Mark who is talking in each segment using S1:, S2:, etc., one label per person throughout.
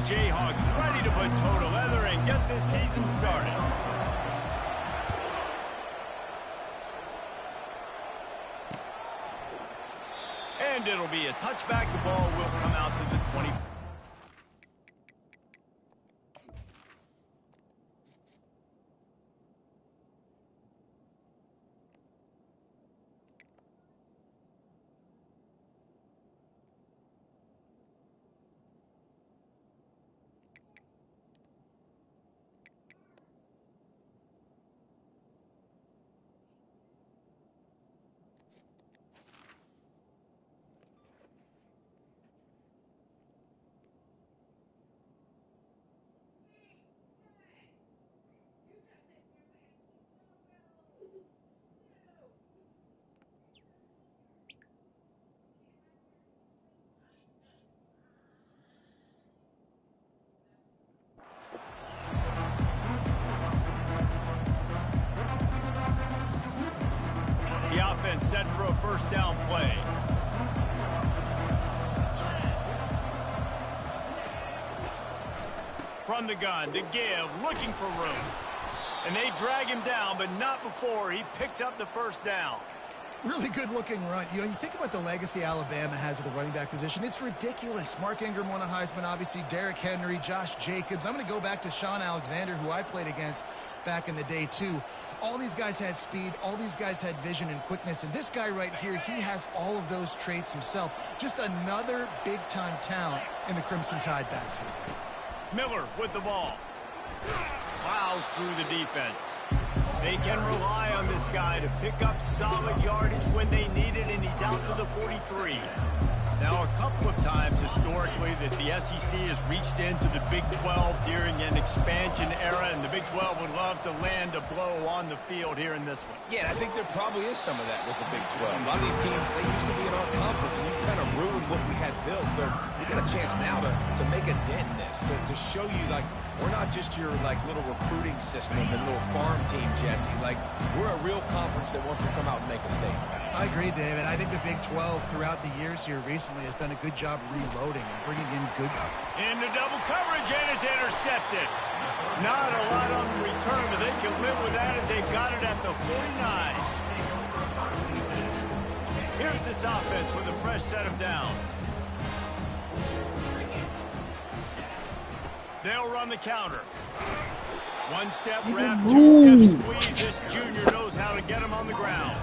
S1: Jayhawks ready to put total leather and get this season started. And it'll be a touchback. The ball will come out to the 20. Offense set for a first down play. From the gun to give, looking for room. And they drag him down, but not before he picks up the first down.
S2: Really good-looking run. You know, you think about the legacy Alabama has at the running back position. It's ridiculous. Mark Ingram won a Heisman, obviously. Derrick Henry, Josh Jacobs. I'm going to go back to Sean Alexander, who I played against back in the day, too. All these guys had speed. All these guys had vision and quickness. And this guy right here, he has all of those traits himself. Just another big-time talent in the Crimson Tide backfield.
S1: Miller with the ball. Plows through the defense. They can rely on this guy to pick up solid yardage when they need it, and he's out to the 43. Now, a couple of times historically that the SEC has reached into the Big 12 during an expansion era, and the Big 12 would love to land a blow on the field here in this one.
S3: Yeah, I think there probably is some of that with the Big 12. A lot of these teams, they used to be in our conference, and you've kind of ruined what we had built. So we got a chance now to make a dent in this, to show you, like, we're not just your, like, little recruiting system and little farm team, Jesse. Like, we're a real conference that wants to come out and make a statement.
S2: I agree, David. I think the Big 12 throughout the years here recently has done a good job reloading and bringing in good.
S1: Into double coverage, and it's intercepted. Not a lot on the return, but they can live with that as they've got it at the 49. Here's this offense with a fresh set of downs. They'll run the counter. One step wrap, two step squeeze. This junior knows how to get him on the ground.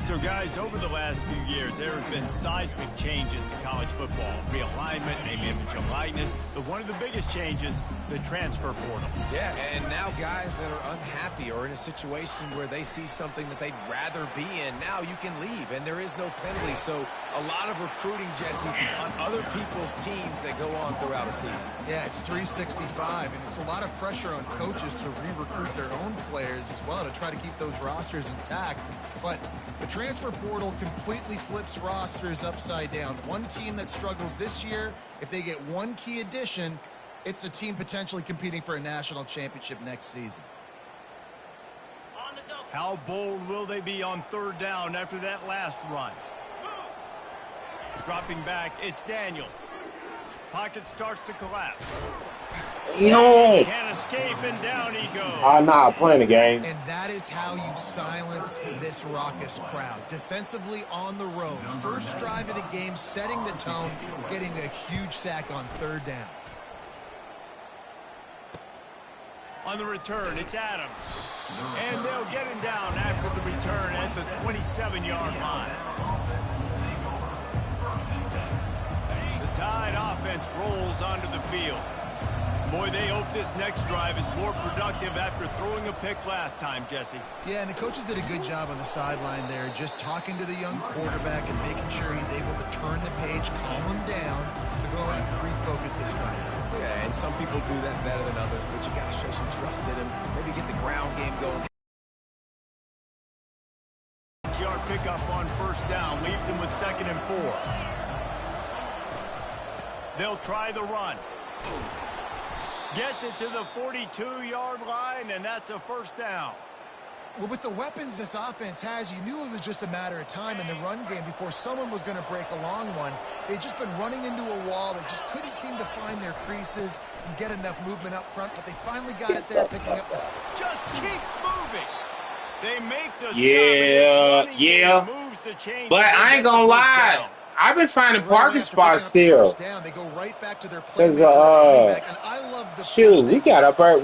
S1: So, guys, over the last few years, there have been seismic changes to college football. Realignment, maybe image of likeness, but one of the biggest changes, the transfer portal.
S3: Yeah, and now guys that are unhappy or in a situation where they see something that they'd rather be in, now you can leave, and there is no penalty. So a lot of recruiting, Jesse, on other people's teams that go on throughout a season.
S2: Yeah, it's 365, and it's a lot of pressure on coaches to re-recruit their own players as well to try to keep those rosters intact. But the transfer portal completely flips rosters upside down. One team that struggles this year, if they get one key addition, it's a team potentially competing for a national championship next season.
S1: How bold will they be on third down after that last run? Dropping back, it's Daniels. Pocket starts to collapse.
S4: No.
S1: Can't escape, and down he goes.
S4: I'm not playing the game.
S2: And that is how you silence this raucous crowd. Defensively on the road. First drive of the game, setting the tone, getting a huge sack on third down.
S1: On the return, it's Adams. And they'll get him down after the return at the 27-yard line. The Tide offense rolls onto the field. Boy, they hope this next drive is more productive after throwing a pick last time, Jesse.
S2: Yeah, and the coaches did a good job on the sideline there, just talking to the young quarterback and making sure he's able to turn the page, calm him down, to go out and refocus this drive.
S3: Yeah, and some people do that better than others, but you got to show some trust in him. Maybe get the ground game going.
S1: Yard pickup on first down leaves him with 2nd and 4. They'll try the run. Gets it to the 42-yard line, and that's a first down.
S2: Well, with the weapons this offense has, you knew it was just a matter of time in the run game before someone was going to break a long one. They'd just been running into a wall. They just couldn't seem to find their creases and get enough movement up front, but they finally got it there, picking up the...
S1: Just keeps moving. They make the
S4: Yeah.
S1: moves to change.
S4: But I ain't gonna lie. I've been finding parking spots still.
S2: They go right back to their
S4: Because,
S2: and I love the
S4: shoot, we got up right.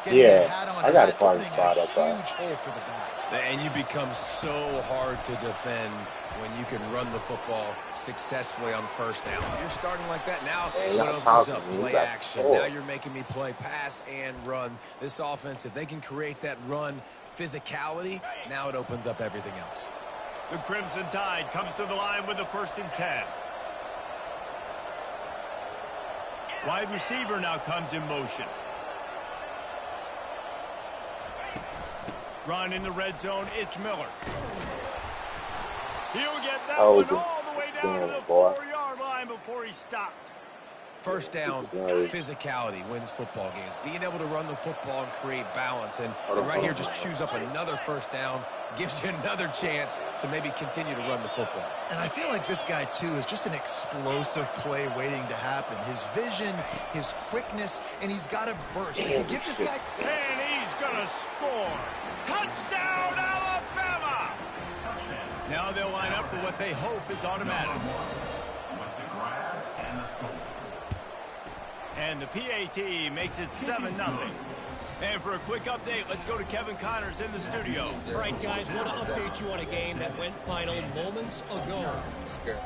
S4: Yeah, I got a parking spot up there.
S2: Huge hole for the back.
S3: And you become so hard to defend when you can run the football successfully on first down. You're starting like that now. What opens up play action? Now you're making me play pass and run. This offense, if they can create that run physicality, now it opens up everything else.
S1: The Crimson Tide comes to the line with the 1st and 10. Wide receiver now comes in motion. Run in the red zone. It's Miller. He'll get that one all the way down to the 4-yard line before he stopped.
S3: First down, physicality wins football games. Being able to run the football and create balance. And right here, just choose up another first down, gives you another chance to maybe continue to run the football.
S2: And I feel like this guy, too, is just an explosive play waiting to happen. His vision, his quickness, and he's got a burst. Give this guy...
S1: And he's going to score. Touchdown, Alabama! Now they'll line up for what they hope is automatic. And the PAT makes it 7-0. And for a quick update, let's go to Kevin Connors in the studio.
S5: All right, guys, want to update you on a game that went final moments ago.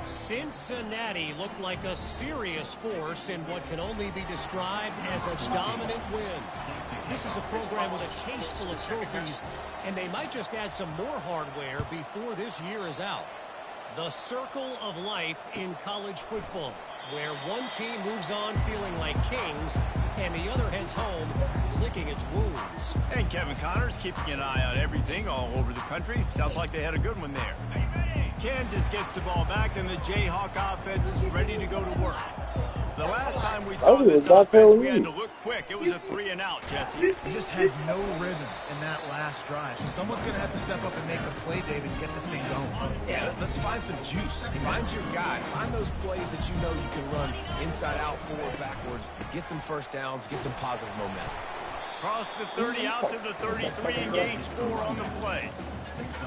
S5: Cincinnati looked like a serious force in what can only be described as a dominant win. This is a program with a case full of trophies, and they might just add some more hardware before this year is out. The circle of life in college football, where one team moves on feeling like kings and the other heads home licking its wounds.
S1: And Kevin Connors keeping an eye on everything all over the country. Sounds like they had a good one there. Kansas gets the ball back, and the Jayhawk offense is ready to go to work. The last time we saw this offense, we had to look quick. It was a 3-and-out, Jesse.
S2: He just had no rhythm in that last drive. So someone's going to have to step up and make a play, David, and get this thing going.
S3: Yeah, let's find some juice. Find your guy. Find those plays that you know you can run inside out, forward, backwards. Get some first downs. Get some positive momentum.
S1: Cross the 30 out to the 33 and gains 4 on the play.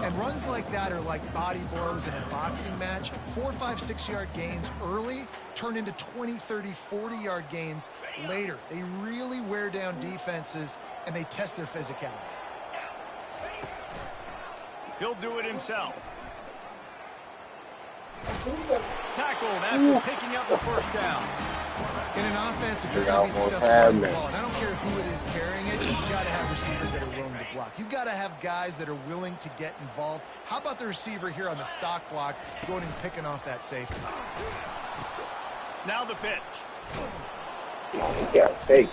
S2: And runs like that are like body blows in a boxing match. 4, 5, 6-yard gains early turn into 20, 30, 40-yard gains later. They really wear down defenses, and they test their physicality.
S1: He'll do it himself. Tackled after picking up the first down.
S2: In an offense, if you're going to be successful running the ball, and I don't care who it is carrying it, you've got to have receivers that are willing to block. You've got to have guys that are willing to get involved. How about the receiver here on the stock block going and picking off that safety?
S1: Now the pitch.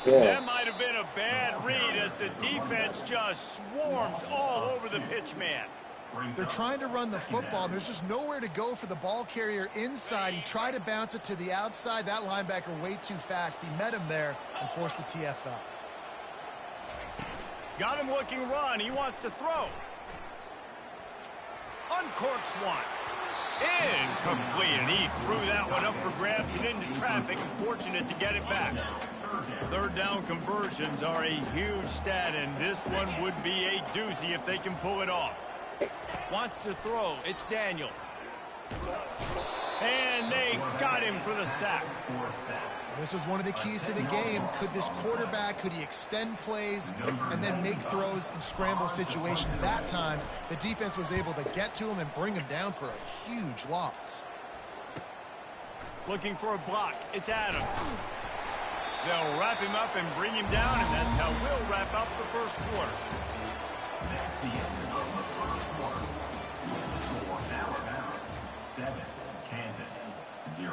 S4: That
S1: might have been a bad read as the defense just swarms all over the pitch man.
S2: They're trying to run the football. There's just nowhere to go for the ball carrier inside. He tried to bounce it to the outside. That linebacker way too fast. He met him there and forced the TFL.
S1: Got him looking run. He wants to throw. Uncorks one. Incomplete, and he threw that one up for grabs and into traffic. Fortunate to get it back. Third down conversions are a huge stat, and this one would be a doozy if they can pull it off. Wants to throw. It's Daniels. And they got him for the sack.
S2: This was one of the keys to the game. Could this quarterback, could he extend plays and then make throws in scramble situations? That time, the defense was able to get to him and bring him down for a huge loss.
S1: Looking for a block. It's Adams. They'll wrap him up and bring him down, and that's how we'll wrap up the first quarter.
S6: That's the end of the first quarter. For Alabama, 7, Kansas, 0.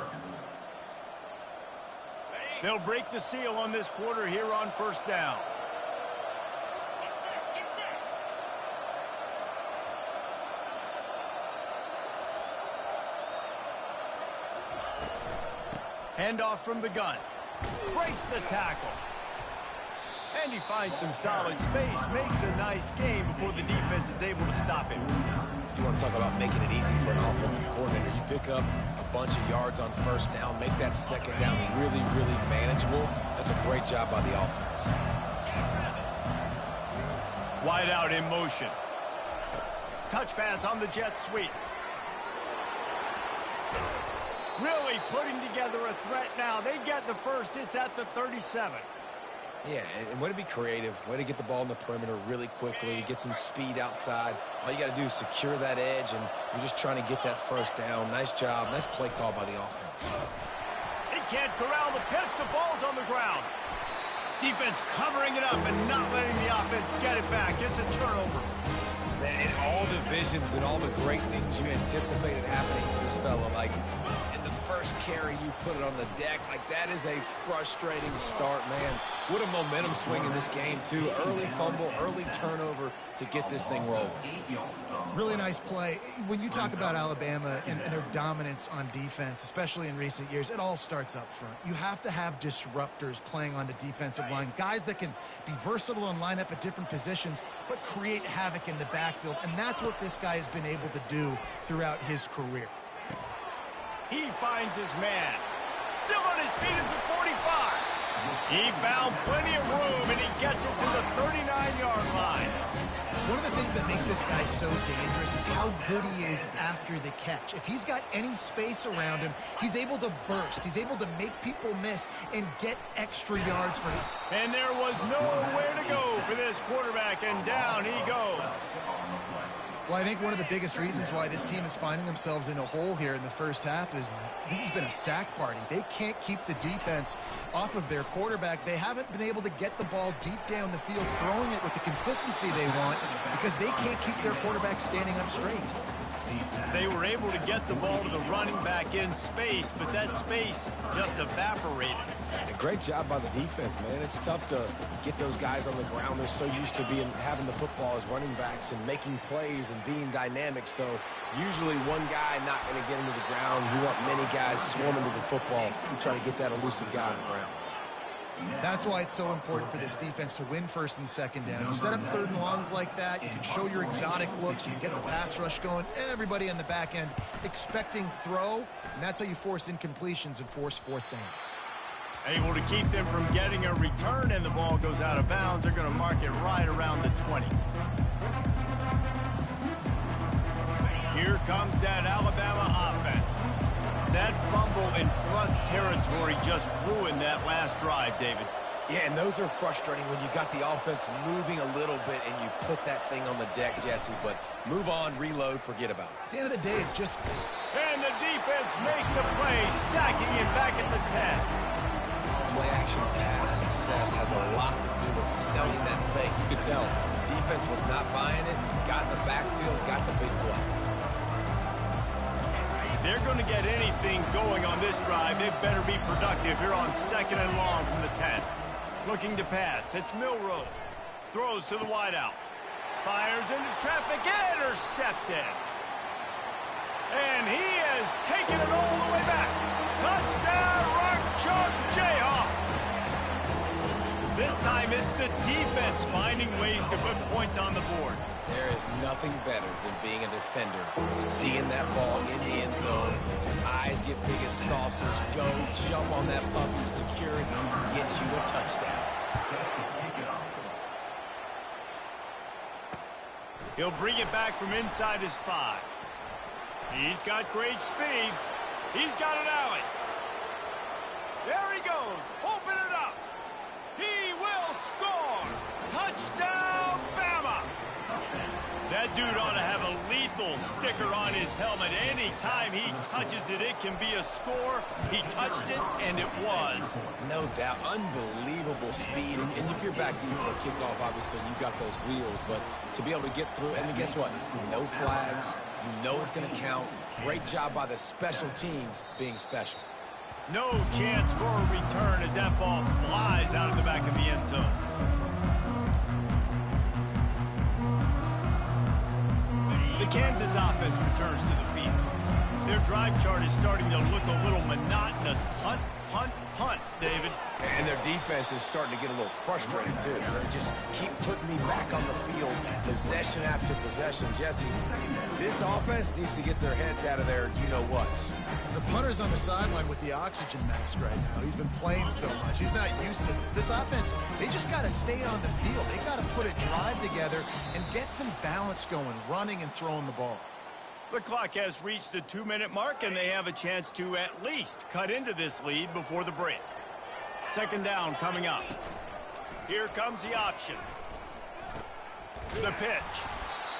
S1: They'll break the seal on this quarter here on first down. Handoff from the gun. Breaks the tackle. And he finds some solid space, makes a nice game before the defense is able to stop him.
S3: You want to talk about making it easy for an offensive coordinator. You pick up a bunch of yards on first down, make that second down really, really manageable. That's a great job by the offense.
S1: Wide out in motion. Touch pass on the jet sweep. Really putting together a threat now. They get the first. It's at the 37.
S3: Yeah, and way to be creative, way to get the ball in the perimeter really quickly, get some speed outside. All you got to do is secure that edge, and you're just trying to get that first down. Nice job. Nice play call by the offense.
S1: He can't corral the pitch. The ball's on the ground. Defense covering it up and not letting the offense get it back. It's a turnover.
S3: Man, in all divisions and all the great things you anticipated happening for this fellow, like in the first carry you put it on the deck, like that is a frustrating start, man. What a momentum swing in this game, too. Early fumble, early turnover to get this thing rolling.
S2: Really nice play. When you talk about Alabama and their dominance on defense, especially in recent years, it all starts up front. You have to have disruptors playing on the defensive line, guys that can be versatile and line up at different positions, but create havoc in the backfield, and that's what this guy has been able to do throughout his career.
S1: He finds his man. Still on his feet at the 45. He found plenty of room, and he gets it to the 39-yard line.
S2: One of the things that makes this guy so dangerous is how good he is after the catch. If he's got any space around him, he's able to burst. He's able to make people miss and get extra yards for him.
S1: And there was nowhere to go for this quarterback, and down he goes.
S2: Well, I think one of the biggest reasons why this team is finding themselves in a hole here in the first half is this has been a sack party. They can't keep the defense off of their quarterback. They haven't been able to get the ball deep down the field, throwing it with the consistency they want because they can't keep their quarterback standing up straight.
S1: They were able to get the ball to the running back in space, but that space just evaporated.
S3: A great job by the defense, man. It's tough to get those guys on the ground. They're so used to having the football as running backs and making plays and being dynamic. So usually one guy not going to get into the ground. You want many guys swarming to the football and try to get that elusive guy on the ground.
S2: That's why it's so important for this defense to win first and second down. You set up third and longs like that, you can show your exotic looks, you can get the pass rush going, everybody on the back end expecting throw, and that's how you force incompletions and force fourth downs.
S1: Able to keep them from getting a return, and the ball goes out of bounds. They're going to mark it right around the 20. Here comes that Alabama offense. That fumble in plus territory just ruined that last drive, David.
S3: Yeah, and those are frustrating when you got the offense moving a little bit and you put that thing on the deck, Jesse. But move on, reload, forget about it.
S2: At the end of the day, it's just...
S1: And the defense makes a play, sacking him back at the 10.
S3: Play-action pass success has a lot to do with selling that fake. You could tell defense was not buying it, got in the backfield, got the big play.
S1: They're going to get anything going on this drive. They better be productive here on second and long from the 10. Looking to pass. It's Milroe. Throws to the wideout. Fires into traffic. Intercepted. And he has taken it all the way back. Touchdown, Rock Chalk Jayhawk. This time it's the defense finding ways to put points on the board.
S3: There is nothing better than being a defender, seeing that ball in the end zone, eyes get big as saucers, go jump on that puppy, secure it, get you a touchdown.
S1: He'll bring it back from inside his 5. He's got great speed. He's got an alley. There he goes. Open it up. He will score. Touchdown, Bama. That dude ought to have a lethal sticker on his helmet. Anytime he touches it, it can be a score. He touched it, and it was.
S3: No doubt. Unbelievable speed. And if you're back deep for a kickoff, obviously, you've got those wheels. But to be able to get through, and guess what? No flags. You know it's going to count. Great job by the special teams being special.
S1: No chance for a return as that ball flies out of the back of the end zone. The Kansas offense returns to the field. Their drive chart is starting to look a little monotonous. Punt, punt, punt, David.
S3: And And their defense is starting to get a little frustrated, too. They just keep putting me back on the field, possession after possession. Jesse, this offense needs to get their heads out of their you-know-whats.
S2: The punter's on the sideline with the oxygen mask right now. He's been playing so much. He's not used to this. This offense, they just got to stay on the field. They got to put a drive together and get some balance going, running and throwing the ball.
S1: The clock has reached the 2-minute mark, and they have a chance to at least cut into this lead before the break. Second down coming up. Here comes the option. The pitch.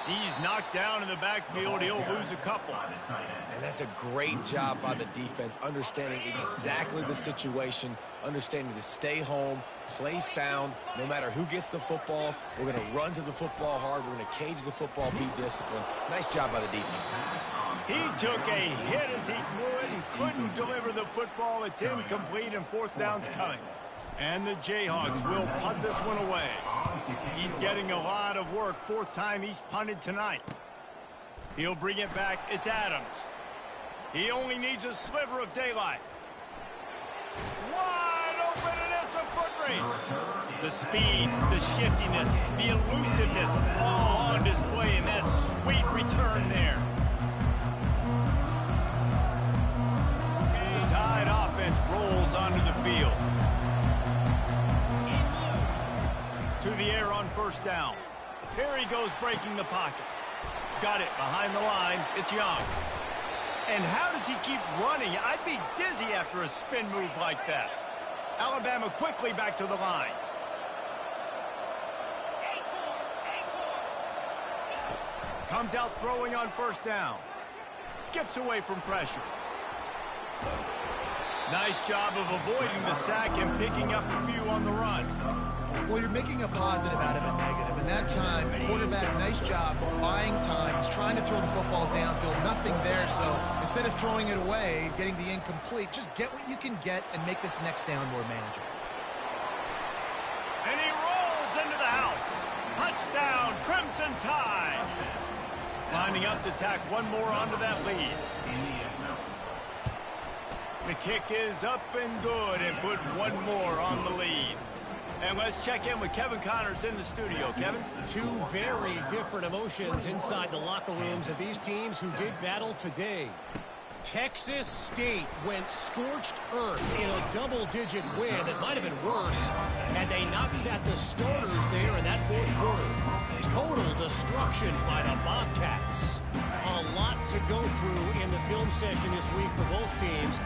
S1: He's knocked down in the backfield. He'll lose a couple.
S3: And that's a great job by the defense, understanding exactly the situation, understanding to stay home, play sound. No matter who gets the football, we're going to run to the football hard. We're going to cage the football, be disciplined. Nice job by the defense.
S1: He took a hit as he threw it and couldn't deliver the football. It's incomplete, and fourth down's coming. And the Jayhawks will punt this one away. He's getting a lot of work. Fourth time he's punted tonight. He'll bring it back. It's Adams. He only needs a sliver of daylight. Wide open, and it's a foot race. The speed, the shiftiness, the elusiveness, all on display in that sweet return there. The Tide offense rolls onto the field. To the air on first down. Here he goes, breaking the pocket. Got it behind the line. It's Young. And how does he keep running? I'd be dizzy after a spin move like that. Alabama quickly back to the line. Comes out throwing on first down. Skips away from pressure. Nice job of avoiding the sack and picking up a few on the run.
S2: Well, you're making a positive out of a negative. And that time, quarterback, nice job buying time. He's trying to throw the football downfield. Nothing there. So instead of throwing it away, getting the incomplete, just get what you can get and make this next down more manageable.
S1: And he rolls into the house. Touchdown, Crimson Tide. Lining up to tack one more onto that lead. The kick is up and good and put one more on the lead. And let's check in with Kevin Connors in the studio. Kevin?
S5: Two very different emotions inside the locker rooms of these teams who did battle today. Texas State went scorched earth in a double-digit win that might have been worse had they not sat the starters there in that fourth quarter. Total destruction by the Bobcats. A lot to go through in the film session this week for both teams.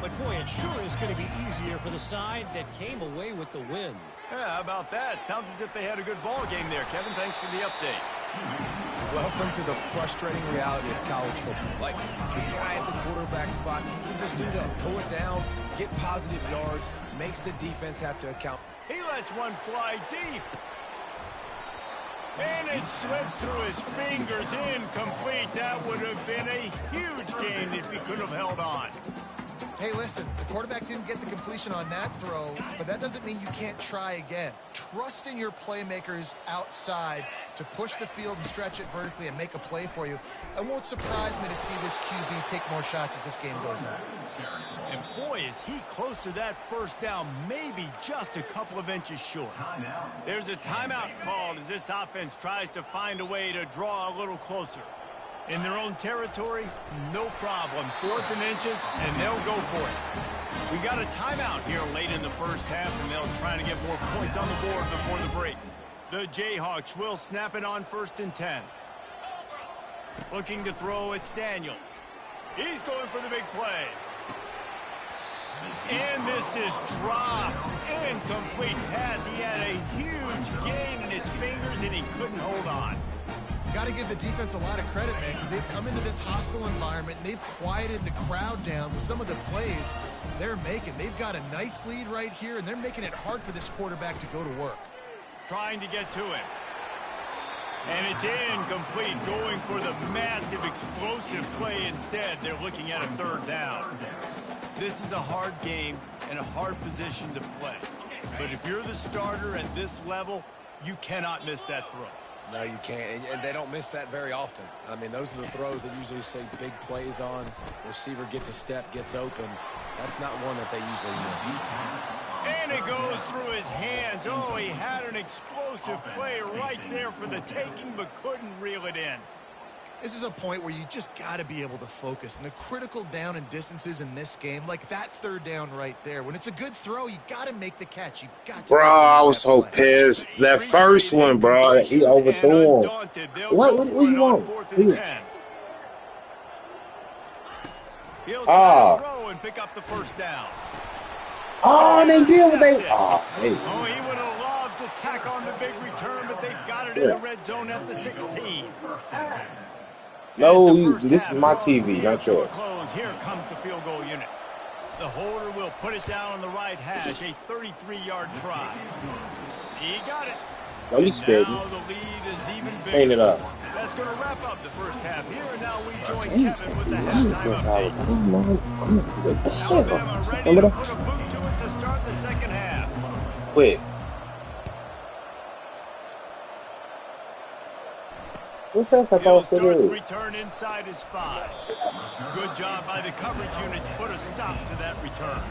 S5: But, boy, it sure is going to be easier for the side that came away with the win.
S1: Yeah, how about that? Sounds as if they had a good ball game there. Kevin, thanks for the update.
S3: Welcome to the frustrating reality of college football. Like, the guy at the quarterback spot, he can just do that. Pull it down, get positive yards, makes the defense have to account.
S1: He lets one fly deep. And it slips through his fingers, incomplete. That would have been a huge gain if he could have held on.
S2: Hey, listen, the quarterback didn't get the completion on that throw, but that doesn't mean you can't try again. Trust in your playmakers outside to push the field and stretch it vertically and make a play for you. It won't surprise me to see this QB take more shots as this game goes on.
S1: And boy, is he close to that first down, maybe just a couple of inches short. There's a timeout called as this offense tries to find a way to draw a little closer. In their own territory, no problem. 4th and inches, and they'll go for it. We got a timeout here late in the first half, and they'll try to get more points on the board before the break. The Jayhawks will snap it on 1st and 10. Looking to throw, it's Daniels. He's going for the big play. And this is dropped. Incomplete pass. He had a huge gain in his fingers, and he couldn't hold on.
S2: Got to give the defense a lot of credit, man, because they've come into this hostile environment and they've quieted the crowd down with some of the plays they're making. They've got a nice lead right here, and they're making it hard for this quarterback to go to work.
S1: Trying to get to him. And it's incomplete, going for the massive explosive play instead. They're looking at a 3rd down. This is a hard game and a hard position to play. But if you're the starter at this level, you cannot miss that throw.
S3: No, you can't, and they don't miss that very often. I mean, those are the throws that usually say big plays on. The receiver gets a step, gets open. That's not one that they usually miss.
S1: And it goes through his hands. Oh, he had an explosive play right there for the taking, but couldn't reel it in.
S2: This is a point where you just got to be able to focus. And the critical down and distances in this game, like that third down right there, when it's a good throw, you got to make the catch. You got to.
S4: Bro, I was so pissed. That first one, bro, he overthrew him. What do you want?
S1: He'll try to throw and pick up the first down.
S4: Oh, they did what they.
S1: Oh, he would have loved to tack on the big return, but they've got it in the red zone at the 16.
S4: No, this is my TV, not yours.
S1: Here comes the field goal unit. The holder will put it down on the right hash, a 33-yard try. He got it.
S4: No, you scared me.
S1: Now the lead is even bigger.
S4: Clean it up.
S1: That's going to wrap up the first half here, and now we join Kevin with the halftime update. Alabama ready to put a boot to it to start the second half.
S4: Wait. What's that supposed to do?
S1: Return inside his 5. Good job by the coverage unit to put a stop to that return.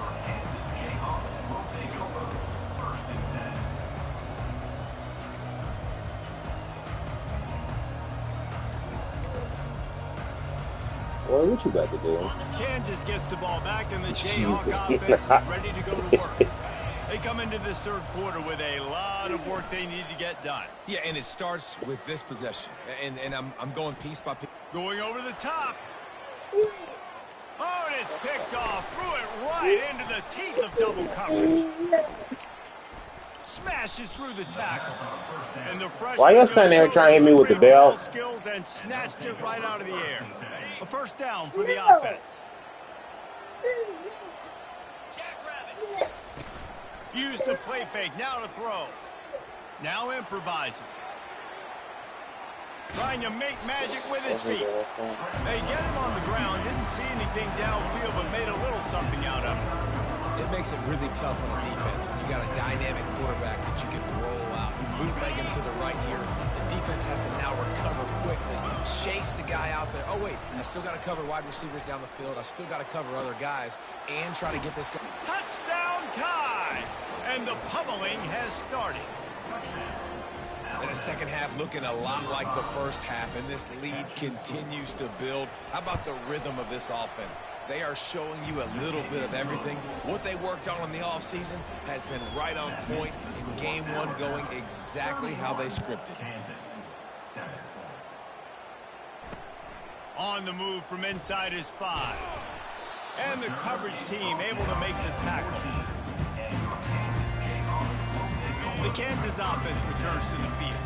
S4: Boy, what you got to do?
S1: Kansas gets the ball back, and the Jayhawk offense is ready to go to work. They come into this third quarter with a lot of work they need to get done.
S3: Yeah, and it starts with this possession. And I'm going piece by piece.
S1: Going over the top. Oh, and it's picked off. Threw it right into the teeth of double coverage. Smashes through the tackle. And the
S4: why you sitting there trying to hit me with the bell?
S1: Skills and snatched it right out of the air. A first down for the offense. Use the play fake. Now to throw. Now improvising. Trying to make magic with his feet. They get him on the ground. Didn't see anything downfield, but made a little something out of it.
S3: It makes it really tough on the defense when you got a dynamic quarterback that you can roll out. You bootleg him to the right here. The defense has to now recover quickly. Chase the guy out there. Oh, wait. I still got to cover wide receivers down the field. I still got to cover other guys and try to get this guy.
S1: Touchdown tie! And the pummeling has started.
S3: And the second half looking a lot like the first half, and this lead continues to build. How about the rhythm of this offense? They are showing you a little bit of everything. What they worked on in the offseason has been right on point, in game one going exactly how they scripted.
S1: On the move from inside his 5. And the coverage team able to make the tackle. The Kansas offense returns to the field.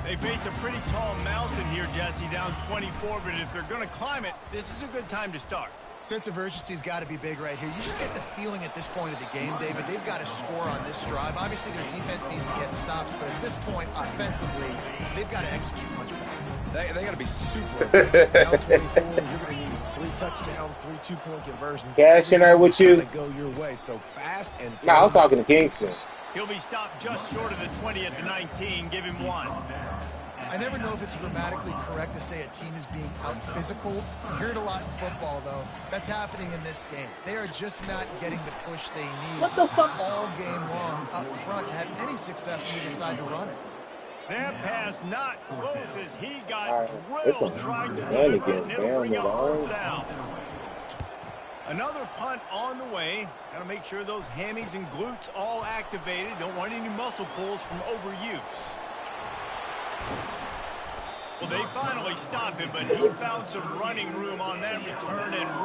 S1: They face a pretty tall mountain here, Jesse, down 24, but if they're going to climb it, this is a good time to start.
S2: Sense of urgency's got to be big right here. You just get the feeling at this point of the game, David, they've got to score on this drive. Obviously, their defense needs to get stops, but at this point, offensively, they've got to execute much better.
S3: They got to be super aggressive. Down 24, you're going to need 3 touchdowns, 3 two-point conversions.
S4: Cash in there with you.
S3: Go your way so fast and.
S4: No, I'm talking to Kingston.
S1: He'll be stopped just short of the 20 at the 19. Give him 1.
S2: I never know if it's grammatically correct to say a team is being out-physicaled. You hear it a lot in football, though. That's happening in this game. They are just not getting the push they need.
S4: What the fuck?
S2: All game long up front to have any success when you decide to run it.
S1: That pass not close as he got
S4: Right.
S1: drilled trying to deliver it, and it'll bring up first down. Another punt on the way. Got to make sure those hammies and glutes all activated. Don't want any muscle pulls from overuse. Well, they finally stopped him, but he found some running room on that return and